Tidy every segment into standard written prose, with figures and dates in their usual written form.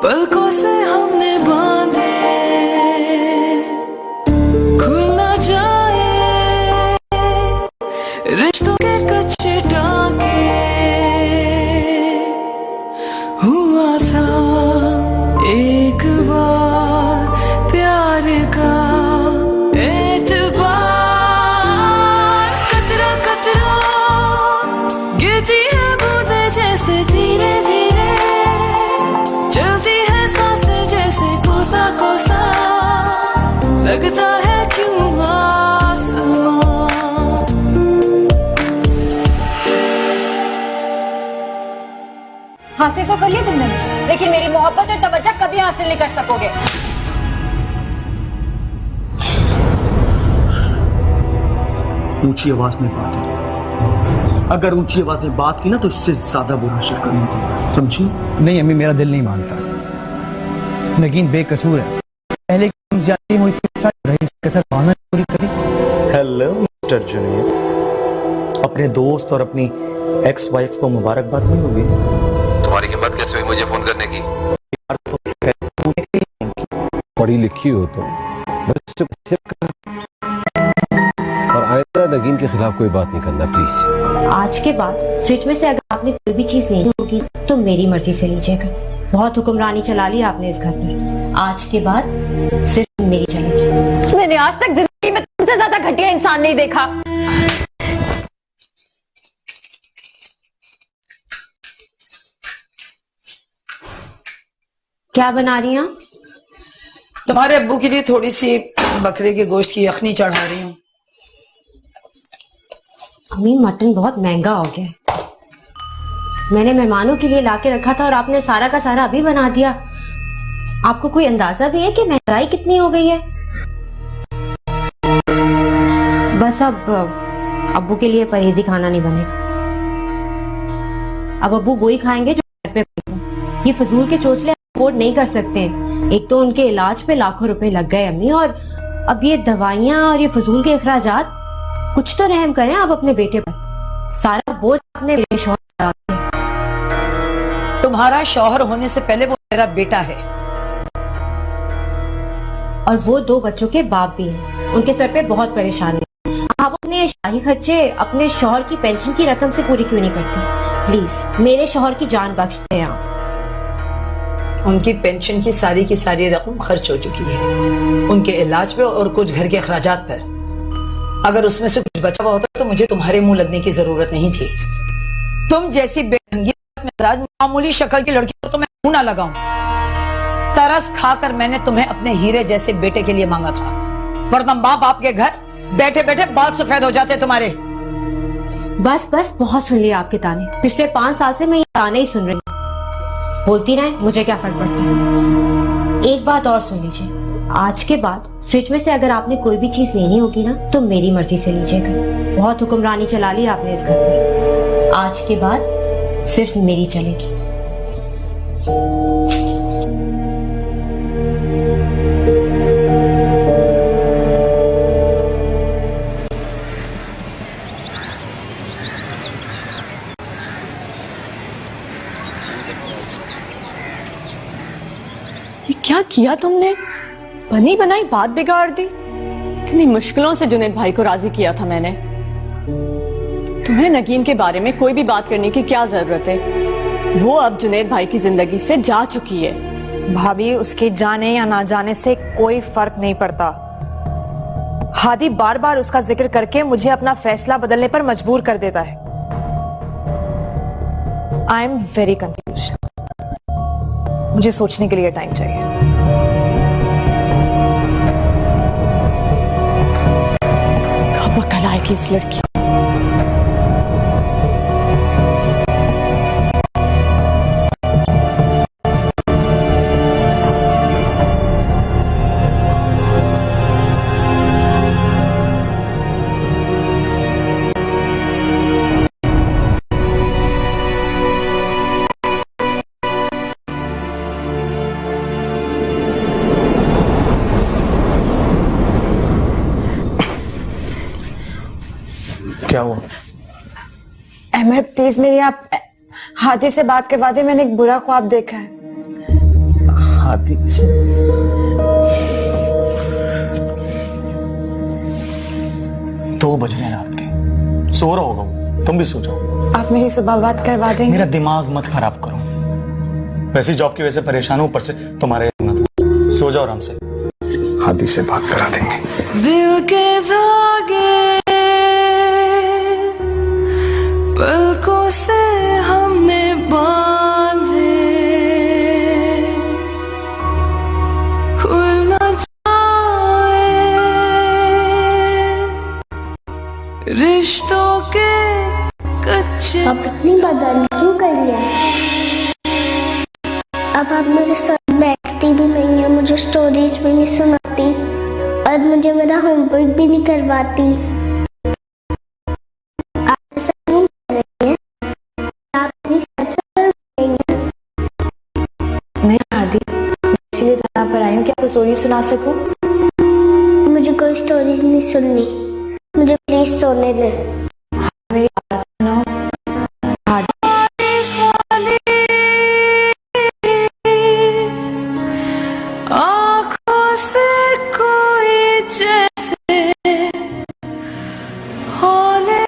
पलकों से हमने बांधे खुल ना जाए रिश्तों के कच्चे टांके। हुआ था एक बार प्यार का एतबार, कतरा कतरा गिरती है बूंदे जैसे धीरे धीरे, चलती है सांसें जैसे कोसा कोसा, लगता है क्यों आसमां। हासिल तो कर लिया तुमने मुझे, लेकिन मेरी मोहब्बत और तवज्जो कभी हासिल नहीं कर सकोगे। ऊंची आवाज में बात हो, अगर ऊंची आवाज में बात की ना तो इससे ज्यादा बुरा शक करूंगी, समझी? नहीं अम्मी, मेरा दिल नहीं मानता। नगीन बेकसूर है, पहले की ज्यादती हुई थी, रही कसर पाना पूरी करी। हेलो मिस्टर जुनैद, अपने दोस्त और अपनी एक्स वाइफ को मुबारकबाद नहीं होगी? तुम्हारी हिम्मत कैसे हुई मुझे फोन करने की? पढ़ी लिखी हो तो बस चुप कर, और आइंदा नगीन के खिलाफ कोई बात नहीं करना प्लीज। आज के बाद फ्रिज में से अगर आपने कोई भी चीज लेनी होगी तो मेरी मर्जी से लीजिएगा। बहुत हुक्मरानी चला ली आपने इस घर पर, आज के बाद सिर्फ मेरी चलेगी। मैंने आज तक जिंदगी में तुमसे ज्यादा घटिया इंसान नहीं देखा। क्या बना रही हैं? तुम्हारे अब्बू के लिए थोड़ी सी बकरे के गोश्त की यखनी चढ़ा रही हूँ। अम्मी, मटन बहुत महंगा हो गया है। मैंने मेहमानों के लिए लाके रखा था और आपने सारा का सारा अभी बना दिया। आपको कोई अंदाजा भी है कि महंगाई कितनी हो गई है? बस अब अब्बू के लिए परहेजी खाना नहीं बनेगा। अब अब्बू वही खाएंगे जो घर पे बनेगा। ये फजूल के चोचले अफोर्ड नहीं कर सकते। एक तो उनके इलाज पे लाखों रुपए लग गए अम्मी, और अब ये दवाइयां और ये फजूल के अखराजात। कुछ तो रहम करें आप अपने बेटे पर, सारा बोझ अपने शौहर पर डाल दें। तुम्हारा शौहर होने से पहले वो मेरा बेटा है, और वो 2 बच्चों के बाप भी हैं। उनके सर पे बहुत परेशानी है। आप अपने शाही खर्चे अपने शौहर की पेंशन की रकम से पूरी क्यों नहीं करते? प्लीज मेरे शौहर की जान बख्श दें आप। उनकी पेंशन की सारी रकम खर्च हो चुकी है, उनके इलाज पे और कुछ घर के अखराजात पर। अगर उसमें से कुछ बचा हुआ होता तो मुझे तुम्हारे मुंह लगने की जरूरत नहीं थी। तुम जैसी बेढंगी मिजाज मामूली शक्ल की लड़की को तो मैं मुंह ना लगाऊं। तरस खाकर मैंने तुम्हें अपने हीरे जैसे बेटे के लिए मांगा था, वरना माँ बाप के घर बैठे बैठे बाल सफेद हो जाते तुम्हारे। बस बस, बहुत सुन लिया आपके ताने। पिछले 5 साल से मैं ये ताने ही सुन रही हूँ। बोलती रहे, मुझे क्या फर्क पड़ता है। एक बात और सुन लीजिए, आज के बाद फ्रिज में से अगर आपने कोई भी चीज लेनी होगी ना तो मेरी मर्जी से लीजिएगा। बहुत हुक्मरानी चला ली आपने इस घर में, आज के बाद सिर्फ मेरी चलेगी। ये क्या किया तुमने? बनी बनाई बात बिगाड़ दी। इतनी मुश्किलों से जुनैद भाई को राजी किया था मैंने। तुम्हें नगीन के बारे में कोई भी बात करने की क्या जरूरत है? वो अब जुनैद भाई की जिंदगी से जा चुकी है। भाभी, उसके जाने या ना जाने से कोई फर्क नहीं पड़ता। हादी बार बार उसका जिक्र करके मुझे अपना फैसला बदलने पर मजबूर कर देता है। I am very confuse. मुझे सोचने के लिए टाइम चाहिए। कब अकल आएगी इस लड़की? क्या हुआ? अहमद प्लीज मेरी आप हाथी से बात करवा दे। मैंने एक बुरा ख्वाब देखा है। हाथी से 2 बज रहे हैं रात के, सो रहा होगा वो, तुम भी सो जाओ। आप मेरी सुबह बात करवा देंगे? मेरा दिमाग मत खराब करो, वैसे जॉब की वजह से परेशान हूं, ऊपर से तुम्हारे सो जाओ आराम से, हाथी से बात करा देंगे। दिल के धागे पलकों से हमने बांधे, खुल न जाए रिश्तों के कच्चे। आप इतनी बदल क्यों कर लिया? अब आप मेरे साथ बैठती भी नहीं है, मुझे स्टोरीज भी नहीं सुनाती और मुझे मेरा होमवर्क भी नहीं करवाती। आप ऐसा नहीं कर रही हैं? आप मेरी सच कर रही हैं? नहीं आदि, इसीलिए तो यहाँ पर आई हूँ कि आपको स्टोरी सुना सकूं। मुझे कोई स्टोरीज नहीं सुननी, मुझे प्लीज सोने दे। मेरी बात सुनो आदि। आँखों से कोई जैसे हौले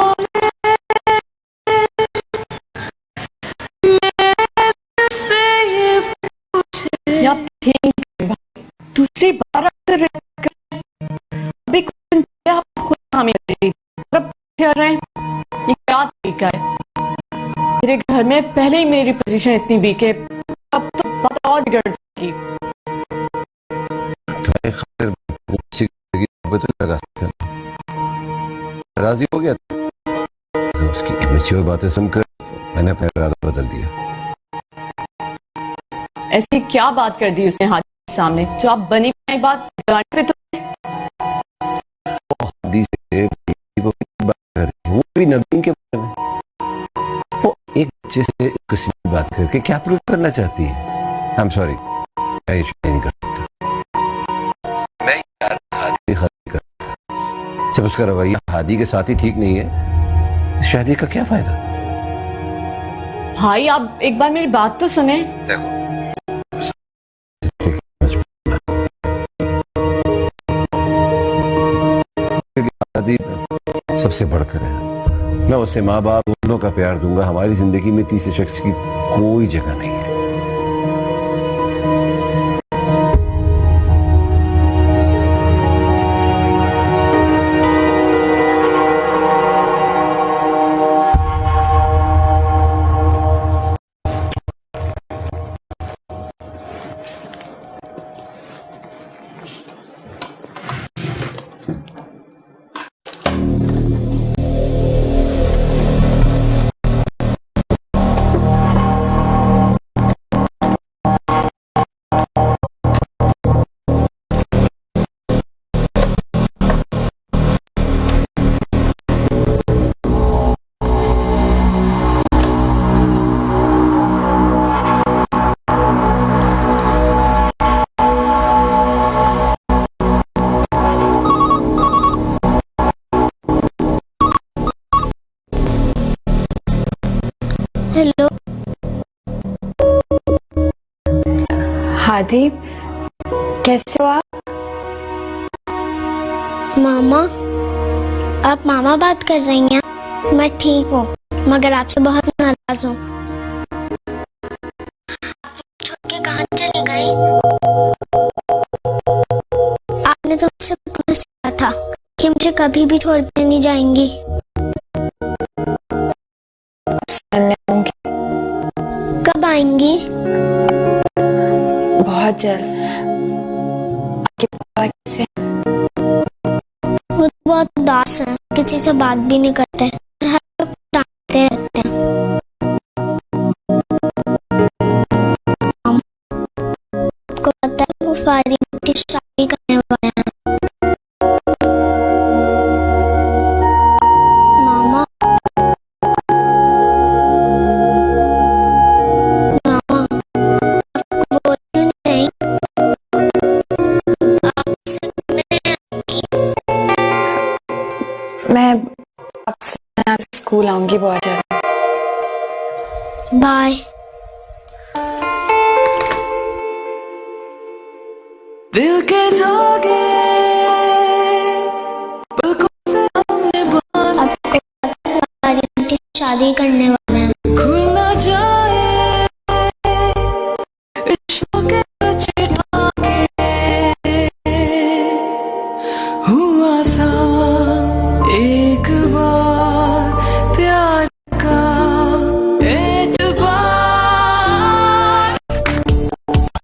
हौले मेरे दिल से ये पूछे। आप ठीक है भाई, दूसरी बार अभी कुछ दिन पहले आप खुद हामी करेगी, अब पूछ रहे हैं ये क्या तरीका है? मेरे घर में पहले ही मेरी पोजीशन इतनी वीक है, अब तो बात और बिगड़ जाएगी। राजी हो गया, उसकी मैच्योर बातें सुनकर मैंने अपना इरादा बदल दिया। ऐसी क्या बात कर दी उसने हाथी के सामने जो आप बनी बनाई बात पे तो वो भी नगीन के बारे में, वो एक बच्चे से एक किस्म की बात करके क्या प्रूव करना चाहती है? आई एम सॉरी, मैं ये नहीं कर सकता। मैं यार हादी कर सकता, जब उसका रवैया हादी के साथ ही ठीक नहीं है, शादी का क्या फायदा? भाई आप एक बार मेरी बात तो सुने। सबसे बढ़कर है, मैं उसे माँ बाप दोनों का प्यार दूंगा, हमारी जिंदगी में तीसरे शख्स की कोई जगह नहीं है। हेलो हादी, कैसे हो आप? मामा, आप मामा बात कर रही हैं? मैं ठीक हूँ, मगर आपसे बहुत नाराज हूँ। छोड़ के कहाँ चली गई? आपने तो मुझसे प्रॉमिस किया था कि मुझे कभी भी छोड़ के नहीं जाएंगी। कब आएंगी? बहुत जल्द। आपके पापा कैसे? वो बहुत उदास हैं, किसी से बात भी नहीं करते, हर वक्त डांटते रहते हैं। आपको पता है वो फारिया की शादी करने वाले हैं। मामा, मामा, आपको बोल क्यों नहीं? आपसे मैं आपसे स्कूल आऊंगी बहुत जल्द। बाय। दिल के धागे पलकों से हमने बांध शादी करने वाले हैं। खुल ना जाए इश्क़ के कच्चे धागे। हुआ था एक बार प्यार का एतबार।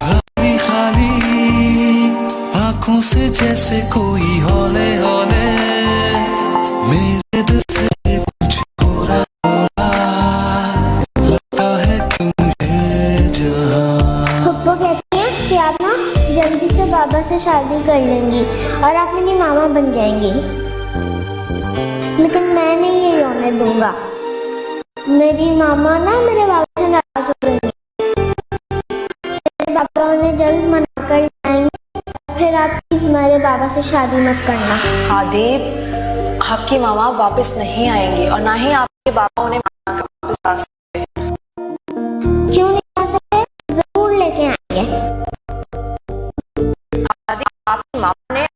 खाली खाली आंखों से जैसे कोई हौले हौले मेरे दिल से कुछ गोरा गोरा लगता है कि मुझे जहां। पप्पा कहते हैं कि आप ना जल्दी से बाबा से शादी कर लेंगी और आप मेरी मामा बन जाएंगी, लेकिन मैं नहीं ये होने दूंगा। मेरी मामा ना मेरे बाबा से नाराज हो जाएंगे, मेरे बाबा उन्हें जल्द मना कर जाएंगे, फिर आप प्लीज मेरे बाबा से शादी मत करना। आदि, आपकी मामा वापस नहीं आएंगी और ना ही आपके बाबा उन्हें मना कर वापस आ सकते। क्यों नहीं आ सकते? जरूर लेके आएंगे। आदि, आपकी मामा ने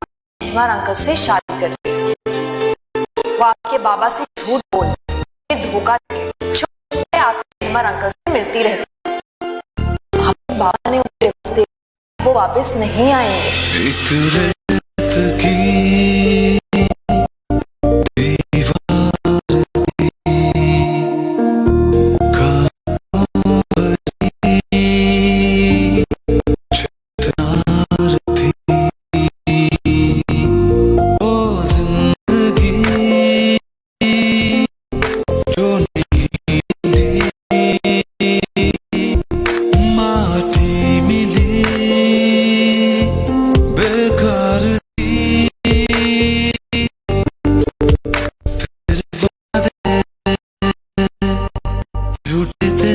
मेहमान अंकल से शादी कर ली। वो आपके बाबा से झूठ बोल धोखा देके छुपे आपके मेहमान अंकल से मिलती रहती। आपके बाबा ने उन्हें डिवोर्स दे, वो वापस नहीं आएंगे। एक रेत की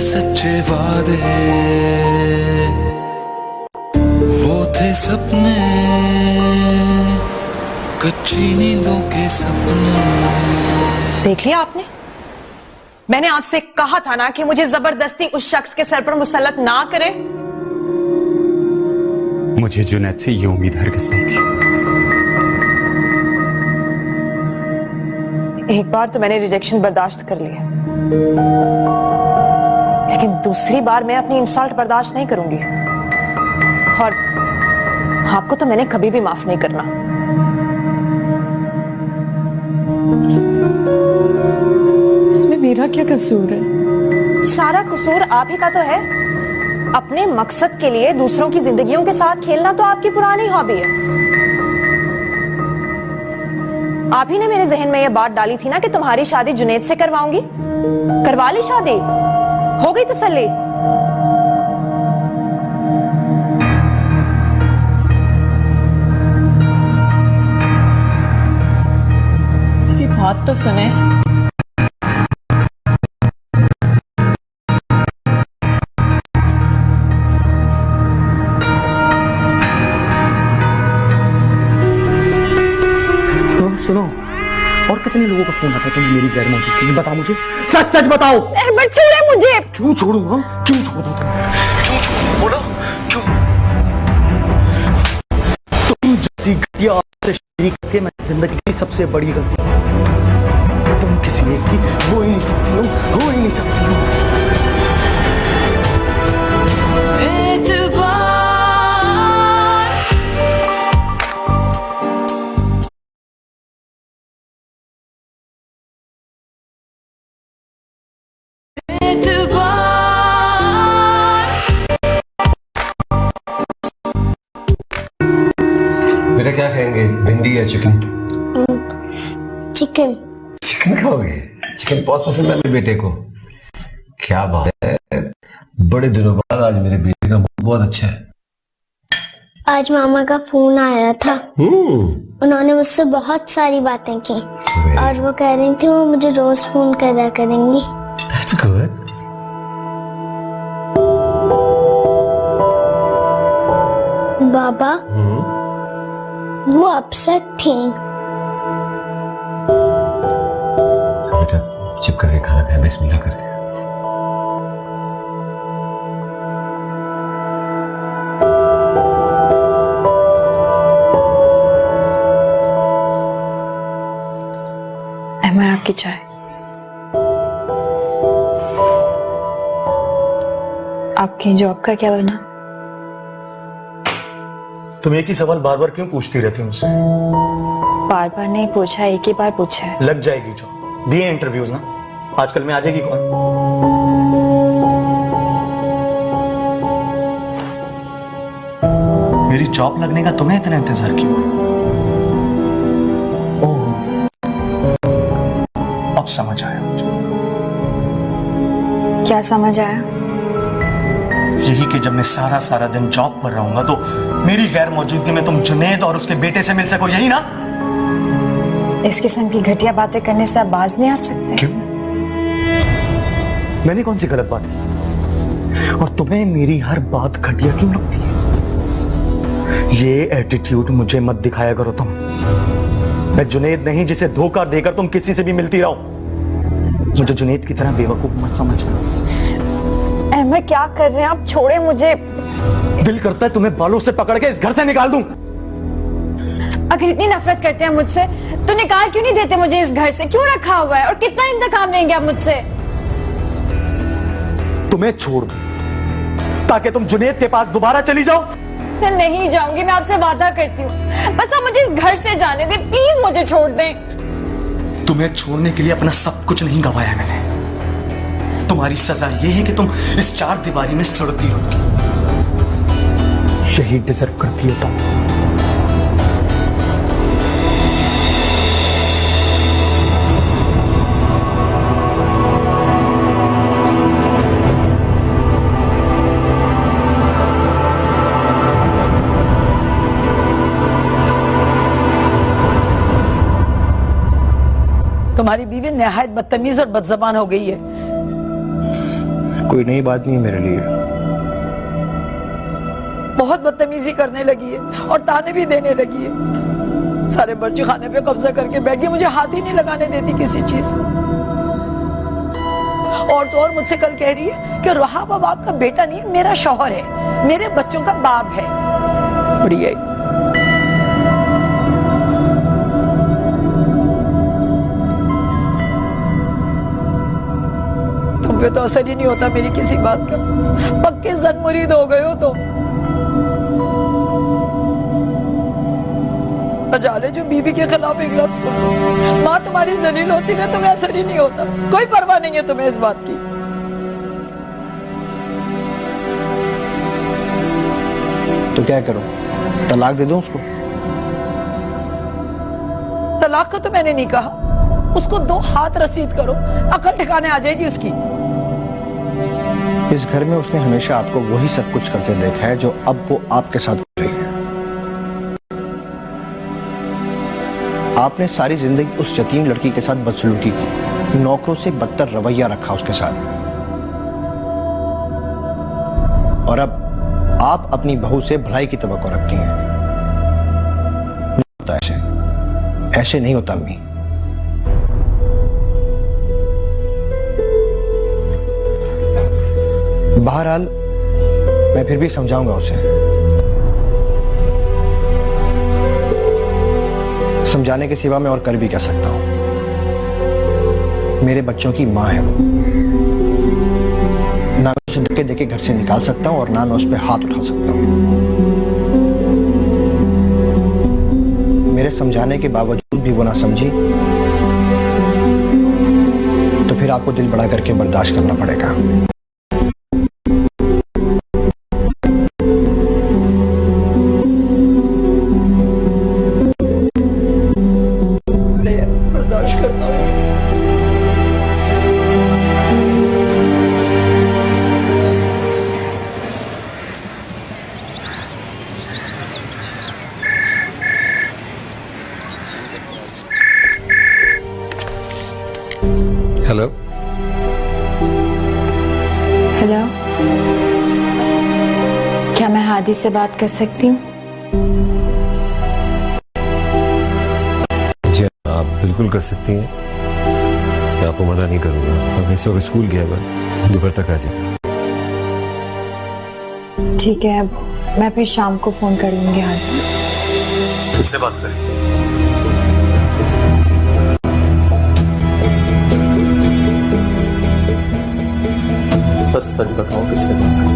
सच्चे वादे वो थे सपने, कच्ची नींदों के सपने। देख लिया आपने, मैंने आपसे कहा था ना कि मुझे जबरदस्ती उस शख्स के सर पर मुसल्लत ना करे। मुझे जुनैद से ये उम्मीद हरगिज़ नहीं थी। एक बार तो मैंने रिजेक्शन बर्दाश्त कर लिया, लेकिन दूसरी बार मैं अपनी इंसल्ट बर्दाश्त नहीं करूंगी। और आपको तो मैंने कभी भी माफ नहीं करना। इसमें मेरा क्या कसूर है? सारा कसूर आप ही का तो है। अपने मकसद के लिए दूसरों की जिंदगियों के साथ खेलना तो आपकी पुरानी हॉबी है। आप ही ने मेरे जहन में यह बात डाली थी ना कि तुम्हारी शादी जुनैद से करवाऊंगी। करवा ली शादी, हो गई तसल्ली। मेरी बात तो सुने। सुनो, और कितने लोगों का फोन आता है तुम्हें मेरी गैर मौजूदगी में? बताओ मुझे, सच सच बताओ। अहमद छोड़े मुझे। क्यों छोड़ूंगा? क्यों छोड़ दो तुम? क्यों छोड़ू? बोलो क्यों? तुम जैसी घटिया औरत से शादी करके मैं जिंदगी की सबसे बड़ी गलती। तुम किसी एक की हो ही नहीं सकती हो, हो ही नहीं सकती हो। बेटा क्या खाएंगे, भिंडी या चिकन? चिकन। चिकन खाओगे? चिकन बहुत पसंद है मेरे बेटे को। क्या बात है, बड़े दिनों बाद आज मेरे बेटे का मूड बहुत अच्छा है। आज मामा का फोन आया था, उन्होंने मुझसे बहुत सारी बातें की और वो कह रही थी वो मुझे रोज फोन करा करेंगी। That's good. बाबा वो अपसेट थी। बेटा चुप करके खाना खाए, बिस्मिल्लाह करके। आपकी चाय। आपकी जॉब का क्या बना? तुम एक ही सवाल बार बार क्यों पूछती रहती हो मुझसे? बार बार नहीं पूछा, एक ही बार पूछा है। लग जाएगी जो दिए इंटरव्यूज ना, आजकल में आ जाएगी कौन? मेरी जॉब लगने का तुम्हें इतना इंतजार क्यों? ओह, अब समझ आया मुझे। क्या समझ आया? यही कि जब मैं सारा दिन जॉब पर रहूंगा तो मेरी गैर मौजूदगी में तुम जुनैद और उसके बेटे से मिल सको, यही ना? इस किस्म की घटिया बातें करने से आप बाज नहीं आ सकते। क्यों? मैंने कौन सी गलत बात की? और तुम्हें मेरी हर बात घटिया क्यों लगती है? ये एटीट्यूड मुझे मत दिखाया करो तुम। मैं जुनैद नहीं जिसे धोखा देकर तुम किसी से भी मिलती रहो। मुझे जुनैद की तरह बेवकूफ मत समझना। अहमद क्या कर रहे हैं आप? छोड़े मुझे। दिल करता है तुम्हें बालों से पकड़ के इस घर से निकाल दूं। अगर इतनी नफरत करते हैं मुझसे तो निकाल क्यों नहीं देते मुझे इस घर से? क्यों रखा हुआ है? और कितना इंतकाम लेंगे आप मुझसे? तुम्हें छोड़ दूं ताकि तुम जुनैद के पास दोबारा चली जाओ? मैं नहीं जाऊंगी, मैं आपसे वादा करती हूँ। बस आप मुझे इस घर से जाने दें, प्लीज मुझे छोड़ दें। तुम्हें छोड़ने के लिए अपना सब कुछ नहीं गंवाया मैंने। तुम्हारी सजा यह है कि तुम इस चार दीवारी में सड़ती रहोगी। यही डिजर्व करती है तुम। तुम्हारी बीवी निहायत बदतमीज और बदजबान हो गई है। कोई नई बात नहीं मेरे लिए। बहुत बदतमीजी करने लगी है और ताने भी देने लगी है। सारे बर्ची खाने पे कब्जा करके बैठ गई, मुझे हाथ ही नहीं लगाने देती किसी चीज को। और तो और मुझसे कल कह रही है कि रुहाब अब आपका बेटा नहीं है, मेरा शौहर है, मेरे बच्चों का बाप है। बढ़िया। तुम पे तो असर ही नहीं होता मेरी किसी बात का। पक्के जन मुरीद हो गए हो तो। जाने जो बीवी के खिलाफ एक लफ्ज सुनो। माँ तुम्हारी जलील होती है, तुम्हें असर ही नहीं होता। कोई परवाह नहीं है तुम्हें इस बात की। तो क्या करूं? तलाक दे दूं उसको? तलाक का तो मैंने नहीं कहा। उसको 2 हाथ रसीद करो, अकल ठिकाने आ जाएगी उसकी। इस घर में उसने हमेशा आपको वही सब कुछ करते देखा है जो अब वो आपके साथ कर रही है। आपने सारी जिंदगी उस यतीम लड़की के साथ बदसलूकी की, नौकरों से बदतर रवैया रखा उसके साथ, और अब आप अपनी बहू से भलाई की तवक्को रखती हैं। नहीं होता ऐसे, ऐसे नहीं होता अम्मी। बहरहाल मैं फिर भी समझाऊंगा उसे। समझाने के सिवा मैं और कर भी क्या सकता हूं? मेरे बच्चों की मां है वो। ना मैं उसे धक्के देके घर से निकाल सकता हूं और ना मैं उस पर हाथ उठा सकता हूं। मेरे समझाने के बावजूद भी वो ना समझी तो फिर आपको दिल बड़ा करके बर्दाश्त करना पड़ेगा। हेलो। हेलो, क्या मैं हादी से बात कर सकती हूँ? जी आप बिल्कुल कर सकती हैं, मैं आपको मना नहीं करूंगा। अब इस वक्त स्कूल गया हुआ, दोपहर तक आ जाएगा। ठीक है, अब मैं फिर शाम को फोन कर लूंगी। हादी, किससे बात करें? सच सच बताओ किससे बात कर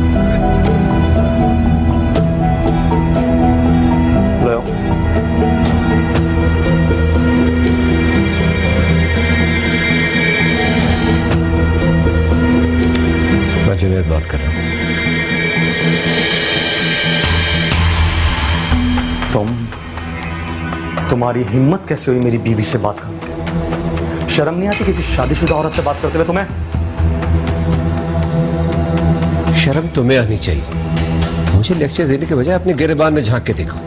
रहे हो? मैं जुनैद बात कर रहा हूँ। तुम्हारी हिम्मत कैसे हुई मेरी बीवी से बात करने की? शर्म नहीं आती किसी शादीशुदा औरत से बात करते हुए तुम्हें? शर्म तुम्हें आनी चाहिए। मुझे लेक्चर देने के बजाय अपने गिरेबान में झांक के देखो।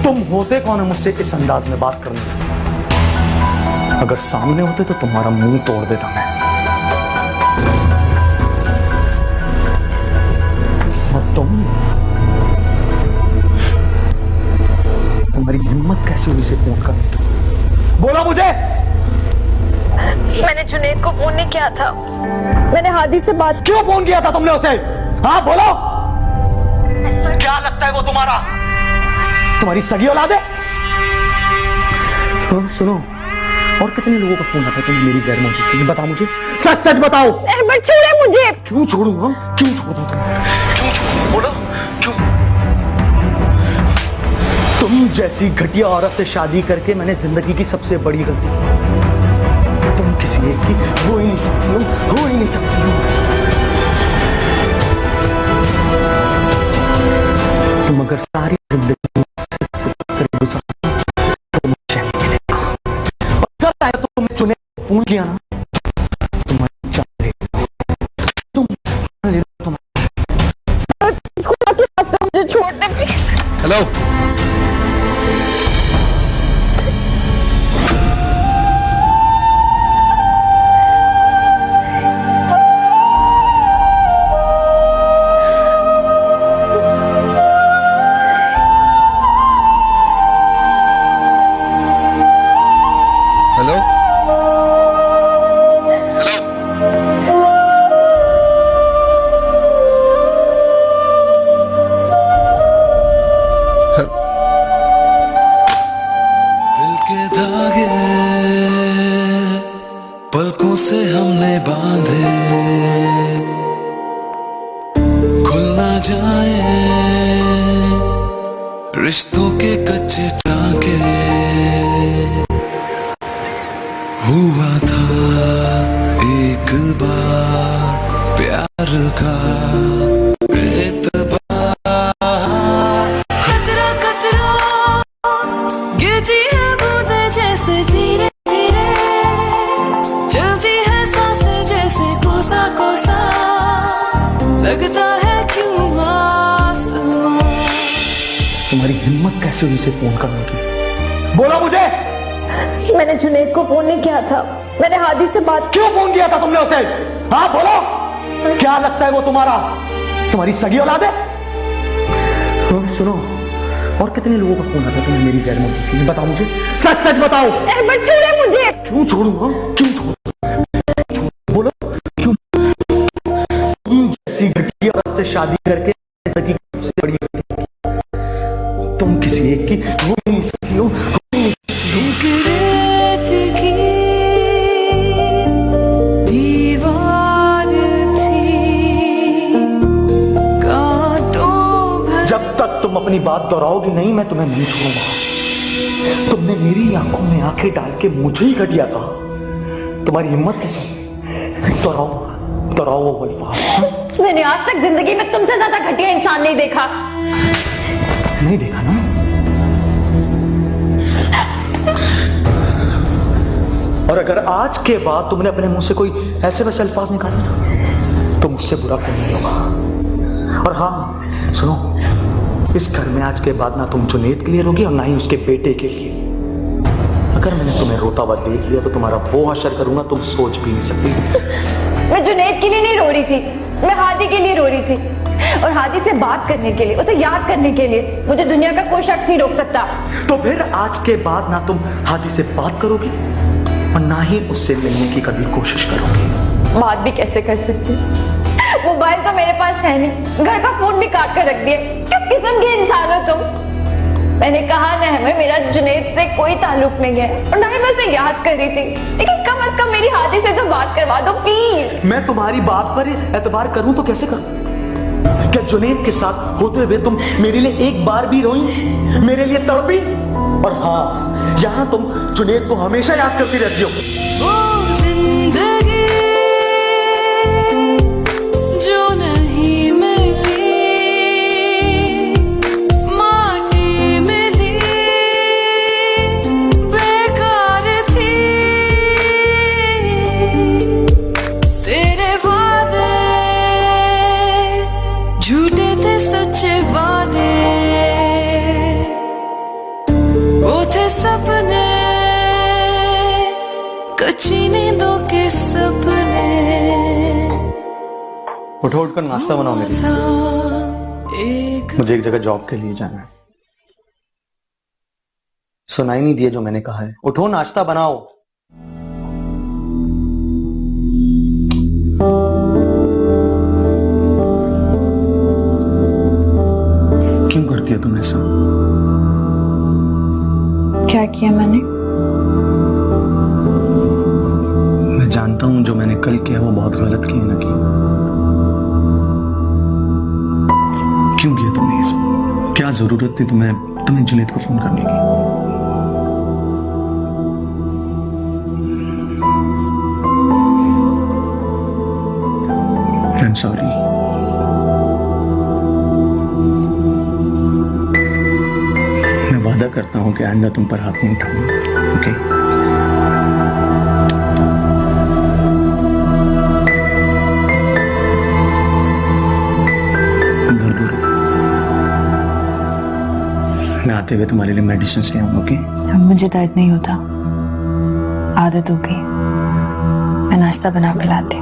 तुम होते कौन है मुझसे इस अंदाज में बात करने? अगर सामने होते तो तुम्हारा मुंह तोड़ देता मैं। और तुम्हारी हिम्मत कैसे हुई इसे फोन करने की? बोला मुझे। मैंने जुनैद को फोन नहीं किया था, मैंने हादी से बात। क्यों फोन किया था तुमने उसे? हाँ बोलो, क्या लगता है वो तुम्हारा? तुम्हारी सगी औलाद है? सुनो, और कितने लोगों का फोन आता है तुम्हें मेरी गैर मौजूदगी में? बताओ मुझे, सच सच बताओ। अहमद छोड़े मुझे। क्यों छोड़ूंगा? क्यों छोड़ दूं तुम्हें? क्यों छोड़ूं? बोलो क्यों? तुम जैसी घटिया औरत से शादी करके मैंने जिंदगी की सबसे बड़ी गलती। तुम किसी एक की हो ही नहीं सकती हो, हो ही नहीं सकती हो। तुम अगर सारी जिंदगी तुम चुने फोन किया ना, मुझे छोड़ दे प्लीज। हेलो, पलकों से हमने बांधे, खुल ना जाए रिश्तों के कच्चे टांके। हुआ था एक बार प्यार का तुम्हारी हिम्मत कैसे हुई इसे फोन करने की? बोला मुझे। मैंने जुनैद को फोन नहीं किया था, मैंने हादी से बात। क्यों फोन किया था तुमने उसे? हाँ बोलो, क्या लगता है वो तुम्हारा? तुम्हारी सगी औलाद है? सुनो, और कितने लोगों का फोन आता है तुम्हें मेरी गैर मौजूदगी में? बताओ मुझे, सच सच बताओ। अहमद छोड़े मुझे। क्यों छोड़ूंगा? क्यों छोड़ूं? बोलो क्यों? तुम जैसी घटिया औरत से शादी करके सगी सबसे बड़ी, तुम किसी एक की हो नहीं सकती हो। जब तक तुम अपनी बात दोहराओगी नहीं, मैं तुम्हें नहीं छोड़ूंगा। तुमने मेरी आंखों में आंखें डाल के मुझे ही घटिया कहा। तुम्हारी हिम्मत कैसे? दोहराओ वो अल्फाज। मैंने आज तक जिंदगी में तुमसे ज्यादा घटिया इंसान नहीं देखा। नहीं देखा ना? और अगर आज के बाद तुमने अपने मुंह से कोई ऐसे वैसे अल्फाज निकाले ना, तो मुझसे बुरा कोई नहीं होगा। और हाँ सुनो, इस घर में आज के बाद ना तुम जुनैद के लिए रोगी और ना ही उसके बेटे के लिए। अगर मैंने तुम्हें रोता हुआ देख लिया तो तुम्हारा वो हशर करूंगा तुम सोच भी नहीं सकती। मैं जुनैद के लिए नहीं रो रही थी, मैं हादी के लिए रो रही थी। और हादी से बात करने के लिए, उसे याद करने के लिए मुझे दुनिया का कोई शख्स नहीं रोक सकता। तो फिर आज के बाद ना तुम हादी से बात करोगी और ना ही उससे मिलने की कभी कोशिश करोगी। बात भी कैसे कर सकती? मोबाइल तो मेरे पास है नहीं, घर का फोन भी काट कर रख दिया। किस किस्म के इंसान हो तुम? मैंने कहा ना है, मेरा जुनैद से कोई ताल्लुक नहीं है और ना ही मैं उसे याद कर रही थी, लेकिन कम से कम मेरी हादी से तो बात करवा दो प्लीज। मैं तुम्हारी बात पर एतबार करूं तो कैसे करूं? क्या जुनैद के साथ होते हुए तुम मेरे लिए एक बार भी रोई, मेरे लिए तड़पी? और हाँ, यहां तुम जुनैद को हमेशा याद करती रहती हो। जो नहीं मिली माटी मिली बेकार थी, तेरे वादे झूठे थे सच्चे वादे, वो थे सपने कच्ची नींदों के सपने। उठो, उठकर नाश्ता बनाओ मेरे लिए। मुझे एक जगह जॉब के लिए जाना है। सुनाई नहीं दिया जो मैंने कहा है? उठो, नाश्ता बनाओ। क्यों करती है तुम ऐसा? क्या किया मैंने? मैं जानता हूं जो मैंने कल किया वो बहुत गलत किया ना किया। क्यों किया तुमने ये सब? क्या जरूरत थी तुम्हें जुनैद को फोन करने की? I am sorry. मैं वादा करता हूं कि आइंदा तुम पर हाथ नहीं उठाऊंगा। ओके? मैं आते हुए तुम्हारे लिए मेडिसिन ले आऊंगा। ओके? मुझे दर्द नहीं होता, आदत हो गई। मैं नाश्ता बना कर लाती।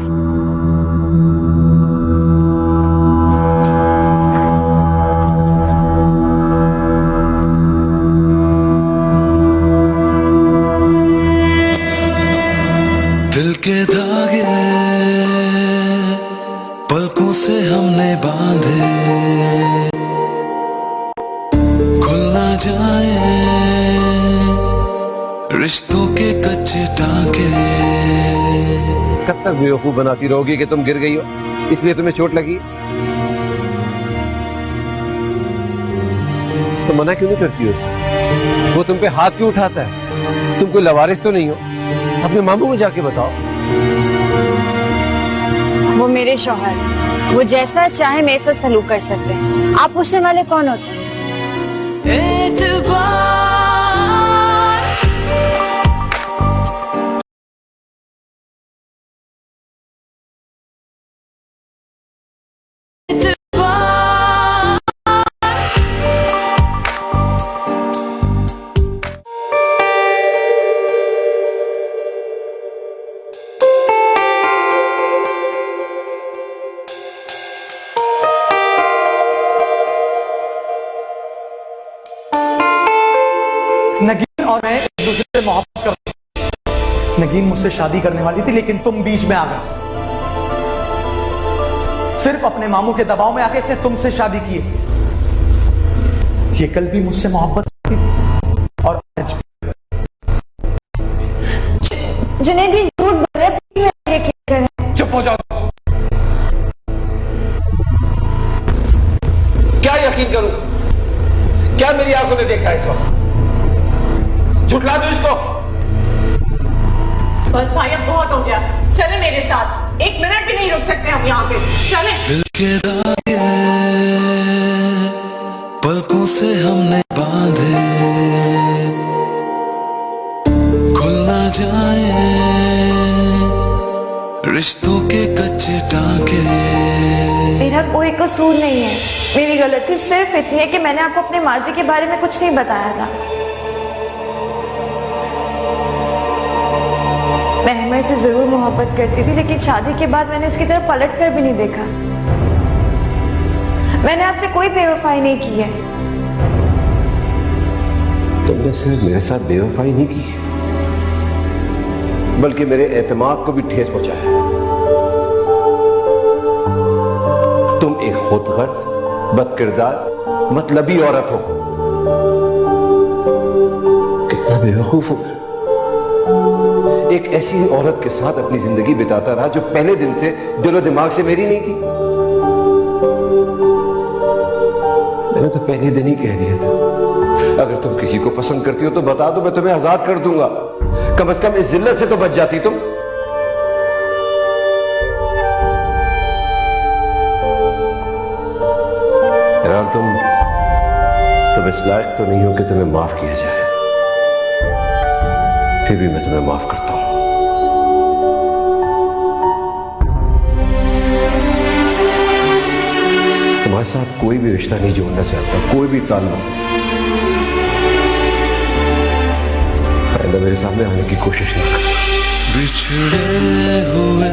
दिल के धागे पलकों से हमने बांधे, जाए रिश्तों के कच्चे टांके। कब तक बेवकूफ बनाती रहोगी कि तुम गिर गई हो इसलिए तुम्हें चोट लगी? तो मना क्यों नहीं करती हो? वो तुम पे हाथ क्यों उठाता है? तुम कोई लवारिस तो नहीं हो? अपने मामू को जाके बताओ। वो मेरे शौहर, वो जैसा चाहे मेरे साथ सलूक कर सकते हैं। आप पूछने वाले कौन होते हैं? नगीन और मैं एक दूसरे से मोहब्बत करते। नगीन मुझसे शादी करने वाली थी लेकिन तुम बीच में आ गए। सिर्फ अपने मामू के दबाव में आके इसने तुमसे शादी की है। ये कल भी मुझसे मोहब्बत करती थी और आज भी। जुनैद ये झूठ बोल रहे हैं। चुप हो जाओ। क्या यकीन करूं? क्या मेरी आंखों ने देखा इस वक्त? झुठला दो इसको। बस भाई अब बहुत हो गया, चले मेरे साथ। एक मिनट भी नहीं रुक सकते हम यहाँ पे, चले। दिल के धागे पलकों से हमने बांधे, खुल ना जाए रिश्तों के कच्चे टांके। मेरा कोई कसूर नहीं है। मेरी गलती सिर्फ इतनी है कि मैंने आपको अपने माजी के बारे में कुछ नहीं बताया था। मैं अहमद से जरूर मोहब्बत करती थी, लेकिन शादी के बाद मैंने उसकी तरफ पलट कर भी नहीं देखा। मैंने आपसे कोई बेवफाई नहीं की है। तुमने सिर्फ मेरे साथ बेवफाई नहीं की, बल्कि मेरे एतमाद को भी ठेस पहुंचाया। तुम एक खुदगर्ज, बदकिरदार, मतलबी औरत हो। बेवकूफ हूं, एक ऐसी औरत के साथ अपनी जिंदगी बिताता रहा जो पहले दिन से दिलो दिमाग से मेरी नहीं थी। मैंने तो पहले दिन ही कह दिया था, अगर तुम किसी को पसंद करती हो तो बता दो, मैं तुम्हें आजाद कर दूंगा। कम से कम इस जिल्लत से तो बच जाती तुम। तुम इस लायक तो नहीं हो कि तुम्हें माफ किया जाए, फिर भी मैं तुम्हें माफ करता हूं। तुम्हारे साथ कोई भी रिश्ता नहीं जोड़ना चाहता, कोई भी ताल्लुक। आइंदा मेरे सामने आने की कोशिश नहीं कर। बिछड़े हुए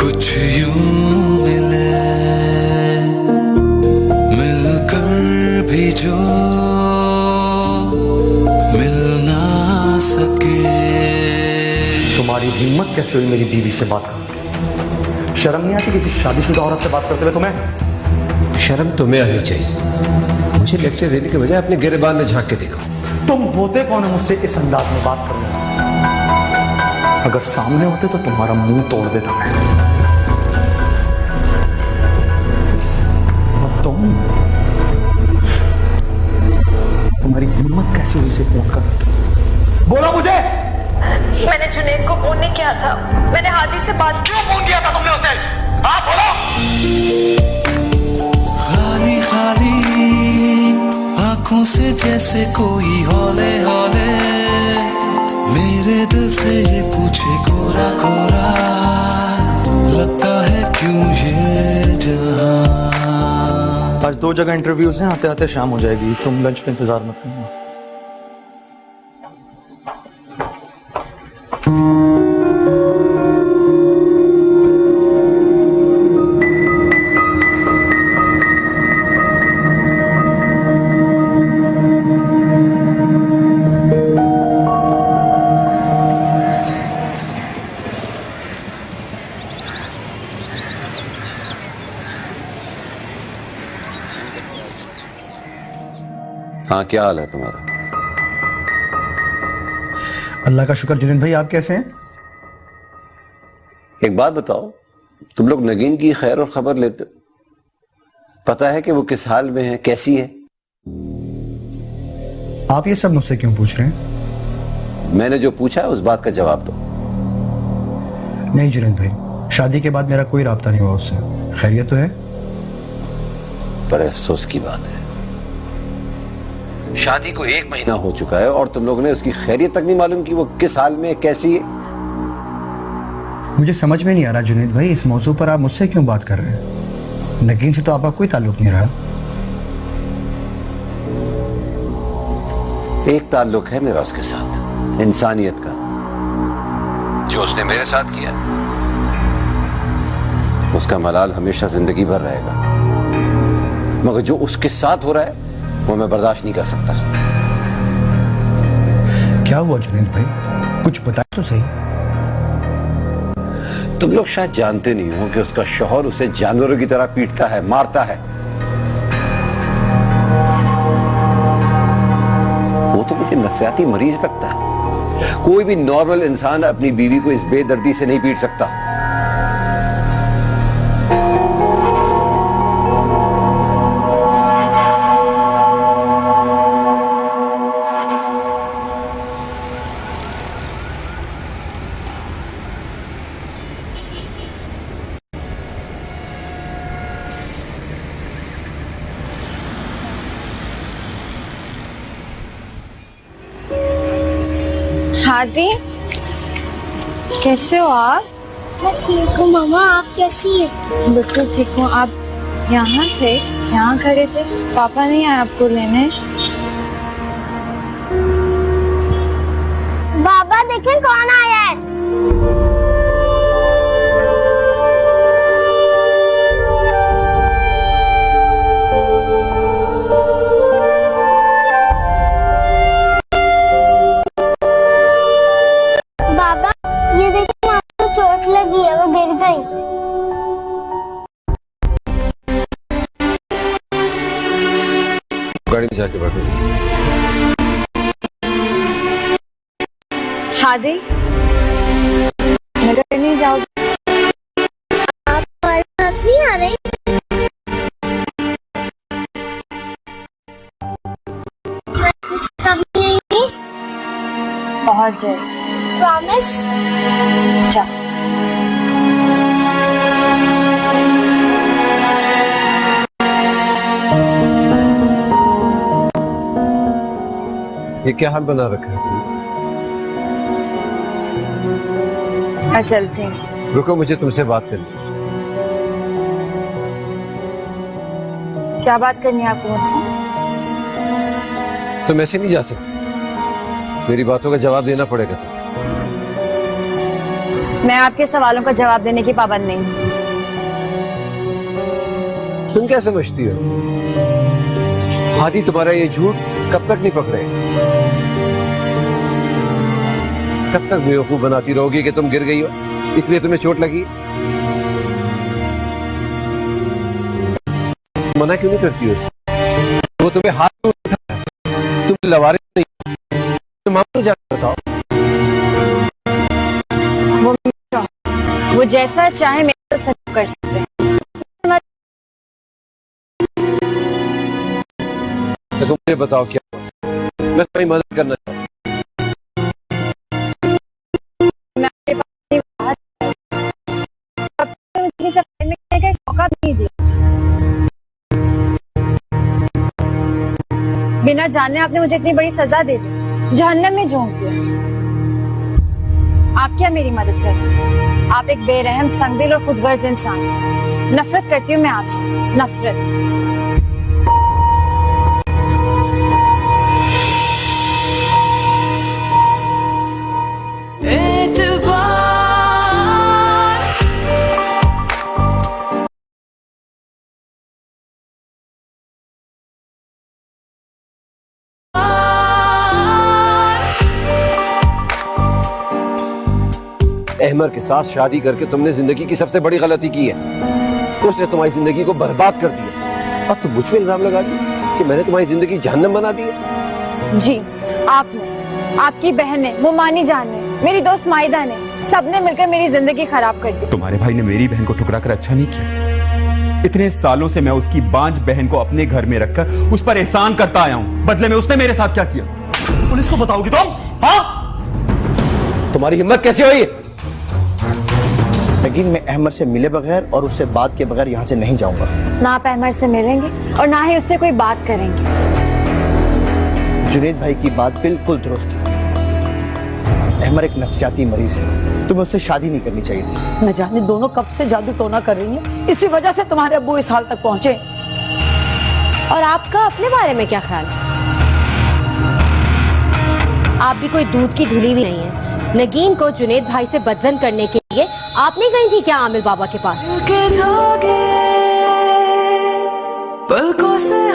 कुछ यूं मिले, मिलकर भी जो मिल ना सके। तुम्हारी हिम्मत कैसे हुई मेरी बीवी से बात करने की? शर्म नहीं आती किसी शादीशुदा औरत से बात करते हुए तुम्हें? शर्म तुम्हें आनी चाहिए। मुझे लेक्चर देने के बजाय अपने गिरेबान में झांक के देखो। तुम होते कौन है मुझसे इस अंदाज में बात करने? अगर सामने होते तो तुम्हारा मुंह तोड़ देता मैं। और तुम्हारी हिम्मत कैसे हुई से फोन कर? बोलो मुझे। मैंने जुनैद को फोन नहीं किया था, मैंने हादी से बात। क्यों फोन किया था तुमने उसे? हाँ बोलो। खाली खाली आंखों से जैसे कोई हौले हौले मेरे दिल से ये पूछे कोरा कोरा, लगता है क्यों ये जहां। आज 2 जगह इंटरव्यूज हैं, आते आते शाम हो जाएगी। तुम लंच पे इंतजार मत करना। हाँ, क्या हाल है तुम्हारा? अल्लाह का शुक्र। जुनैद भाई आप कैसे हैं? एक बात बताओ, तुम लोग नगीन की खैर और खबर लेते, पता है कि वो किस हाल में है, कैसी है? आप ये सब मुझसे क्यों पूछ रहे हैं? मैंने जो पूछा है उस बात का जवाब दो। नहीं जुनैद भाई, शादी के बाद मेरा कोई राब्ता नहीं हुआ उससे। खैरियत तो है? बड़े अफसोस की बात है, शादी को 1 महीना हो चुका है और तुम लोगों ने उसकी खैरियत तक नहीं मालूम कि वो किस हाल में है, कैसी है। मुझे समझ में नहीं आ रहा जुनैद भाई, इस मौजू पर आप मुझसे क्यों बात कर रहे हैं? नगीन से तो आपका कोई ताल्लुक नहीं रहा। एक ताल्लुक है मेरा उसके साथ, इंसानियत का, जो उसने मेरे साथ किया। उसका मलाल हमेशा जिंदगी भर रहेगा, मगर जो उसके साथ हो रहा है वो मैं बर्दाश्त नहीं कर सकता। क्या हुआ जुनैद भाई, कुछ बताए तो सही। तुम लोग शायद जानते नहीं हो कि उसका शौहर उसे जानवरों की तरह पीटता है, मारता है। वो तो मुझे नफसियाती मरीज लगता है। कोई भी नॉर्मल इंसान अपनी बीवी को इस बेदर्दी से नहीं पीट सकता। हादी, कैसे हो आप? मैं ठीक हूँ मामा, आप कैसी हैं? बिल्कुल ठीक हूँ। आप यहाँ थे, यहाँ खड़े थे, पापा नहीं आए आपको लेने? बाबा देखें कौन आया है। बाबा ये देखिए, आपको चोट लगी है, वो गिर गई। गाड़ी में जाके बैठो। हादी नगर नहीं जाओगे? आप हमारे साथ नहीं आ रही? मैं कुछ कभी नहीं। बहुत जल्द। प्रॉमिस? अच्छा। ये क्या हाल बना रखा है? चलते हैं। रुको, मुझे तुमसे बात करनी। क्या बात करनी है आपको मुझसे? तुम ऐसे नहीं जा सकते, मेरी बातों का जवाब देना पड़ेगा तुम। मैं आपके सवालों का जवाब देने की पाबंद नहीं हूँ। तुम क्या समझती हो हादी तुम्हारा ये झूठ कब तक नहीं पकड़े? कब तक बेवकूफ बनाती रहोगी कि तुम गिर गई हो इसलिए तुम्हें चोट लगी? मना क्यों नहीं करती हो? वो तुम्हें हाथ में उठा, तुम लवारिस नहीं, तुम आपको जाकर बताओ। वो जैसा चाहे मेरे साथ सच कर सकते हैं। तो तुम मुझे बताओ क्या हुआ? मैं तुम्हारी मदद करना चाहता हूँ। बिना जाने आपने मुझे इतनी बड़ी सजा दे दी, जहन्नम में झोंक दिया। आप क्या मेरी मदद करें? आप एक बेरहम, संगदिल और खुदगर्ज इंसान। नफरत करती हूँ मैं आपसे, नफरत। अहमर के साथ शादी करके तुमने जिंदगी की सबसे बड़ी गलती की है। उसने तुम्हारी जिंदगी को बर्बाद कर दिया और तुम मुझ पे इल्जाम लगा दी कि मैंने तुम्हारी जिंदगी जहन्नम बना दी है। जी, आपने, आपकी बहन ने, मुमानी जान ने, मेरी दोस्त माइदा ने, सबने मिलकर मेरी जिंदगी खराब कर दी। तुम्हारे भाई ने मेरी बहन को ठुकरा कर अच्छा नहीं किया। इतने सालों से मैं उसकी बांझ बहन को अपने घर में रखकर उस पर एहसान करता आया हूँ। बदले में उसने मेरे साथ क्या किया? पुलिस को बताओगी तुम? हाँ? तुम्हारी हिम्मत कैसे हुई? लेकिन मैं अहमद से मिले बगैर और उससे बात के बगैर यहाँ से नहीं जाऊंगा। ना आप अहमद से मिलेंगे और ना ही उससे कोई बात करेंगे। जुनैद भाई की बात बिल्कुल दुरुस्त है। अहमद एक नफसियाती मरीज है, तुम्हें उससे शादी नहीं करनी चाहिए थी। न जाने दोनों कब से जादू टोना कर रही हैं, इसी वजह से तुम्हारे अब्बू इस हाल तक पहुंचे। और आपका अपने बारे में क्या ख्याल है? आप भी कोई दूध की धुली भी नहीं है। नगीन को जुनैद भाई से बदजन करने के लिए आपने गई थी क्या आमिर बाबा के पास? पलकों से